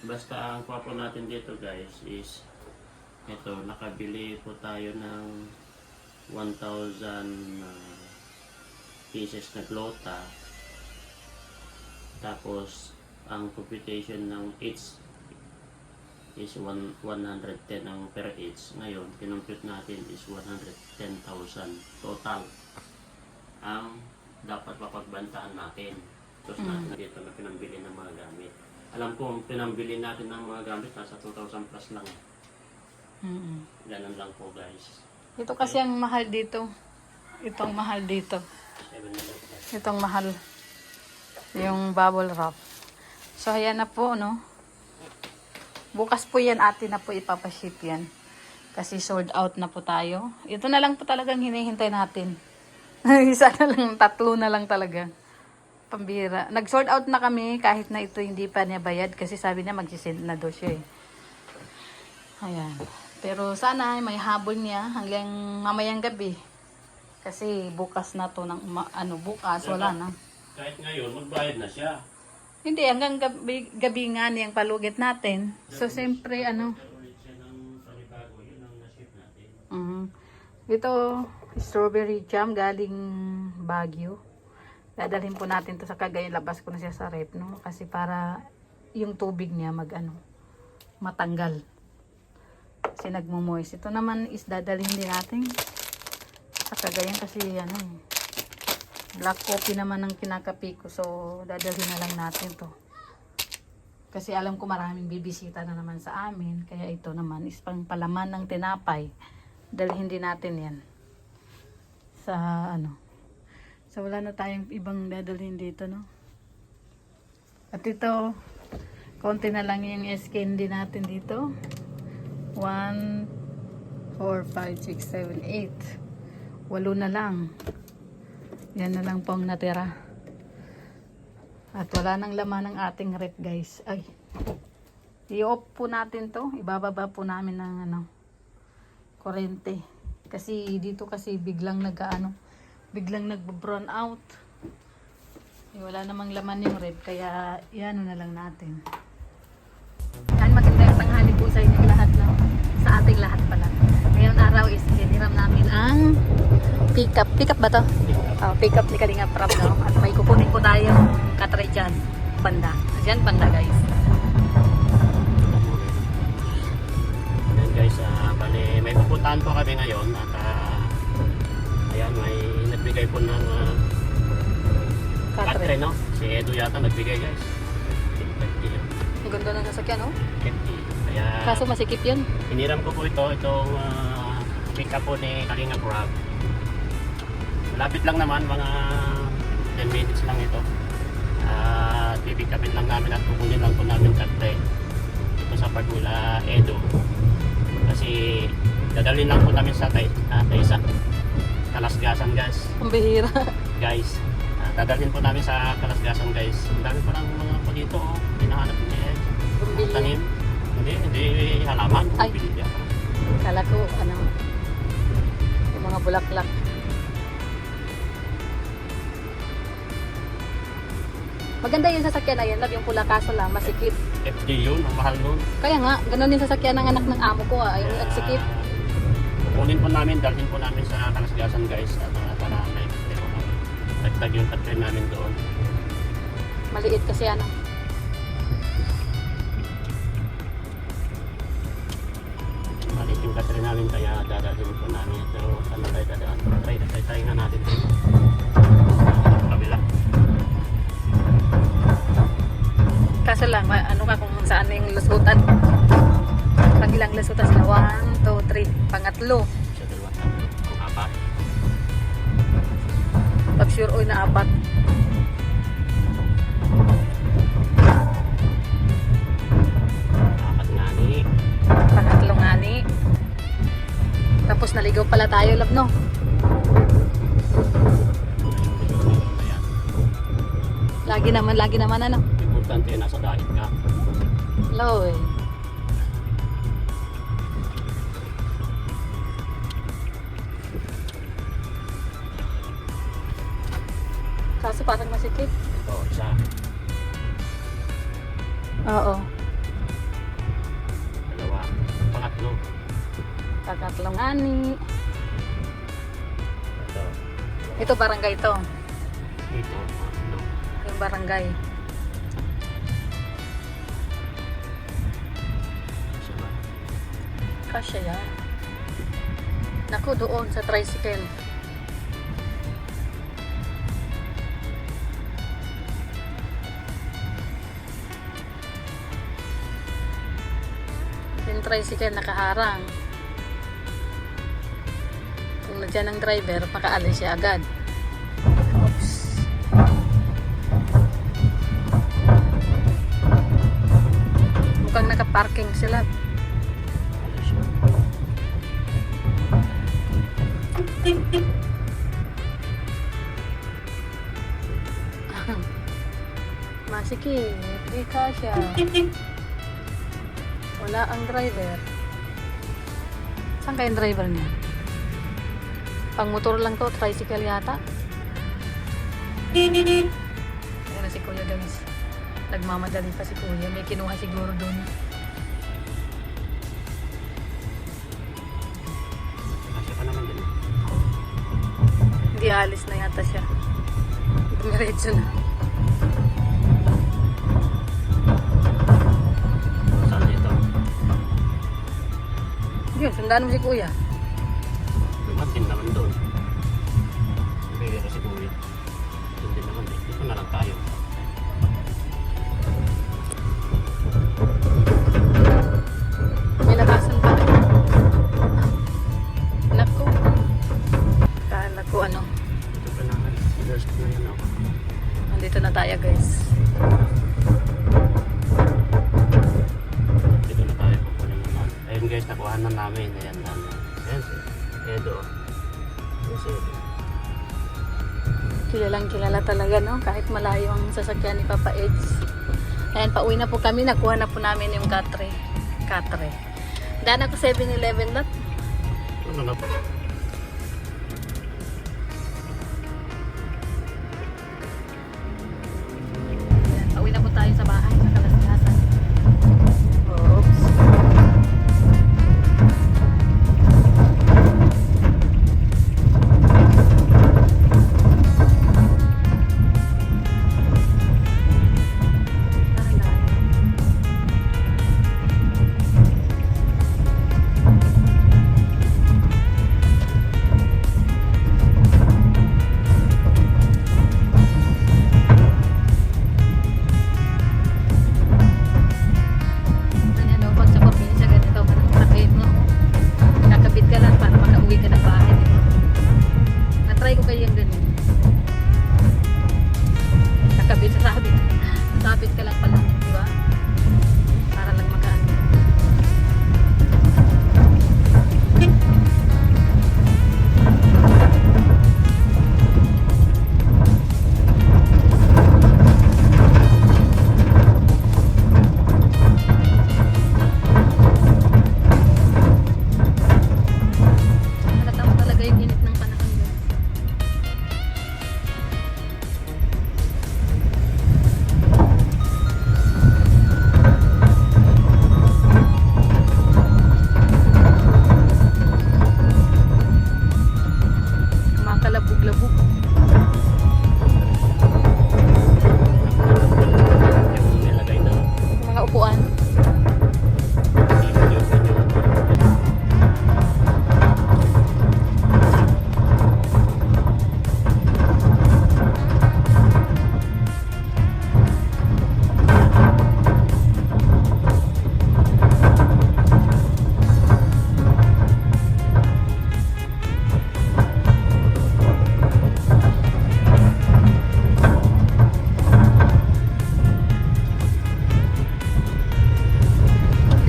Basta ang kuha po natin dito guys is ito, nakabili po tayo ng 1,000 pieces na glota. Tapos ang computation ng each is 110 ang per each. Ngayon, kinompute natin is 110,000 total ang dapat mapagbantaan natin. Tapos natin dito na pinambili ng mga gamit. Alam ko, pinambili natin ng mga gamit nasa 2,000 plus lang. Ganun lang po guys. Ito kasi ang mahal dito. Itong mahal dito. 700 Itong mahal. Yung bubble wrap. So, ayan na po, no? Bukas po yan, ate na po ipapaship yan. Kasi sold out na po tayo. Ito na lang po talagang hinihintay natin. Isa na lang, 3 na lang talaga. Pambira. Nag-sold out na kami kahit na ito hindi pa niya bayad kasi sabi niya magsisend na daw siya eh. Ayan. Pero sana may habol niya hanggang mamayang gabi. Kasi bukas na to ng bukas wala na. Kahit ngayon, magbayad na siya. Hindi, hanggang gabi nga niyang palugit natin. So, siyempre, ito, strawberry jam galing Baguio. Dadalhin po natin to sa Cagayan. Labas ko na siya sa rep, no? Kasi para yung tubig niya matanggal. Kasi nagmumoist. Ito naman is dadalhin din natin sa Cagayan kasi black coffee naman ang kinakapi ko. So, dadalhin na lang natin to. Kasi alam ko maraming bibisita na naman sa amin. Kaya ito naman is pang palaman ng tinapay. Dalhin din natin yan. Sa So, wala na tayong ibang dadalhin dito, no? At ito, konti na lang yung candy natin dito. 1, 4, 5, 6, 7, 8. 8 na lang. Yan na lang pong natira. At wala nang laman ng ating rep, guys. Ay. I-off po natin to. Ibababa po namin ng kuryente. Kasi dito kasi biglang nagbo-brown out. Wala namang laman yung rep. Kaya yan na lang natin. Yan, magandang tanghali po sa inyong lahat. No? Sa ating lahat pala. Ngayong araw is hiniram namin ang pick-up. Pick-up ba to? Oh, pick-up ni Kalinga Prab, no? At may kukunin po tayong katray dyan. Banda. Dyan, banda, guys. Yan guys, bali, may pupuntahan po kami ngayon. At ayan, may nagbigay po ng katre, no? Si Edo yata nagbigay guys. 50 Ang ganda ng sasakyan, no? 50. Kaya, Kaso masikip yun. hiniram ko po itong pick-up po ni Kalinga Prab. Malapit lang naman, mga 10 minutes lang ito. Pipick-upin lang namin at kukunin lang po namin katre ito sa Pagula Edo. Kasi dadalhin lang po namin sa Taysa. Kalasgasan guys. Ang bihira. Guys, dadalhin po namin sa Kalasgasan guys. Ang dami po ng mga po dito. Hinahanap niya. Tanim. Hindi halaman. Ay. Bumbilya. Kala ko, yung mga bulaklak. Maganda yung sasakyan na yan, love yung pula, kaso lang, masikip. FD yun, ang mahal nun. Kaya nga, ganun yung sasakyan ng anak ng amo ko, yung nagsikip. Kukunin po namin, dalhin po namin sa Kalasgasan guys. At para may tagtag yung katre namin doon. Maliit kasi Maliit yung katre namin, kaya dadalhin po namin ito. Saan na tayo dadaan? Try nga natin ito. Kabila. Kaso lang, kung saan yung lusutan. Pag ilang lusutan sila, 1, 2, 3, pangatlo. Sa dalawa namin. Ang apat. Pag sure oy na 4. Apat nga ni. Pangatlo nga ni. Tapos naligaw pala tayo, love, no? Ayan. Lagi naman, Importante, nasa dahit ka. Low, eh. Kaso parang masikip. Ito, isa. Oo. Takatlong ani. Ito. Ito barangay to. Ito. Ano? Yung barangay. Isa ba? Kasya yan. Naku, doon sa tricycle. Yung tricycle nakaharang. Kung nandiyan ang driver, makaalis siya agad. Oops. Mukhang nakaparking sila. Ano siya? Masiki, hindi ka siya. Wala ang driver. Saan kayong driver niya? Pang motor lang to, tricycle yata. Ayan na si Kuya guys. Nagmamadali pa si Kuya. May kinuha siguro doon. Kasi pa naman din. Hindi alis na yata siya. Dumiretso na. Saan dito? Yun, sundaan mo si Kuya. Dumating naman doon. Bigay kasi kuya. Doon din naman eh. Dito na lang tayo. May labasan pa. Naku. Kala ko ano. Dito pa naman. First na yan ako. Nandito na tayo guys. Dito na tayo. Kukunin naman. Ayun guys, nakuha na namin. Ayan na. Ayan si Edo. Ayan si Edo. Kilalang kilala talaga no. Kahit malayo ang sasakyan ni Papa Eds. Ayan, pauwi na po kami. Nakuha na po namin yung katre. Daan ako 7-Eleven lot. Ano na po? Ayan, pauwi na po tayo sa bahay. Sa Kalasgasan. Oops. Ano, pag sa probinsya, ganito, makakit mo. Kakabit ka lang para makauwi ka ng bahay. Di ba? Na-try ko kayo yung ganyan. Kakabit sa sabit. Sabit ka lang pala, di ba? Para lang magaan. Halata mo talaga yung init ng panahon guys. Kumakalabog-labog. Yung nilagay na Yung mga upuan. yung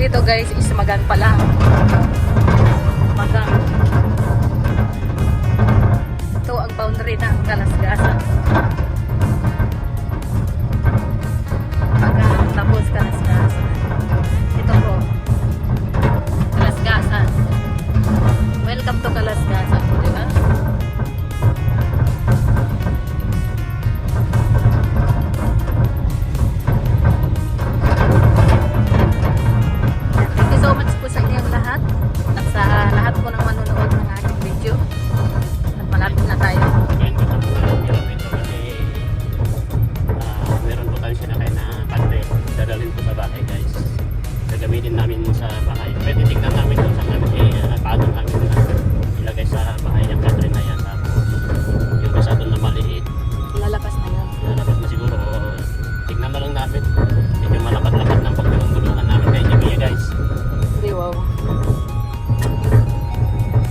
Dito guys is Magang pala. Magang. Ito ang boundary ng Kalasgasan. Magang tapos Kalasgasan. Ito po. Kalasgasan. Welcome to Kalasgasan. Di ba? Thank you so much po sa inyong lahat. At sa lahat sa bahay. Pwede tignan namin kung saan namin paano namin ilagay sa bahay yung battery na yan. Tapos yung isa doon na maliit, Lalakas na yun. lalabas na siguro. Tignan na lang namin. Medyo malapad-lapad ng pagtulong-tulungan namin kay Jimmy guys. Di wow.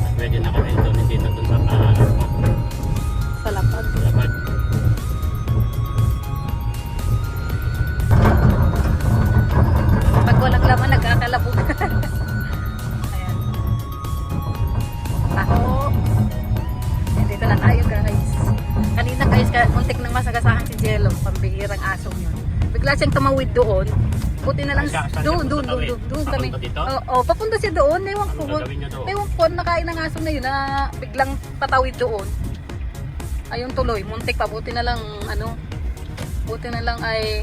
At pwede na kami doon, hindi na doon sa Sa lapad. lapad. Pag walang laman, nagkakalabog. Ayan. Ako. Dito na tayo guys. Kanina guys, muntik nang masagasahan si Jello. Pambihirang asong yun. Bigla siyang tumawid doon. Buti na lang. Saan siya Doon tatawid? kami. Papunta dito? Oo, papunta siya doon. Ewan ko. Anong gagawin niya doon? Ewan ko, nakain ng asong na yun na biglang patawid doon. Ayun tuloy, muntik pa. Buti na lang, buti na lang ay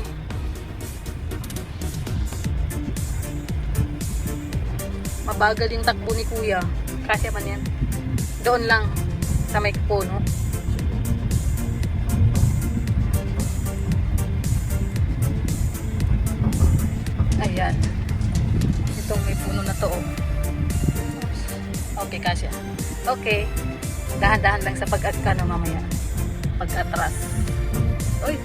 mabagal yung takbo ni kuya. Kasi man yan. Doon lang sa may puno. Ayan. Itong may puno na to. Oh. Okay, kasya. Okay. Dahan-dahan lang sa pag-agka na mamaya. Pag-atras. Uy,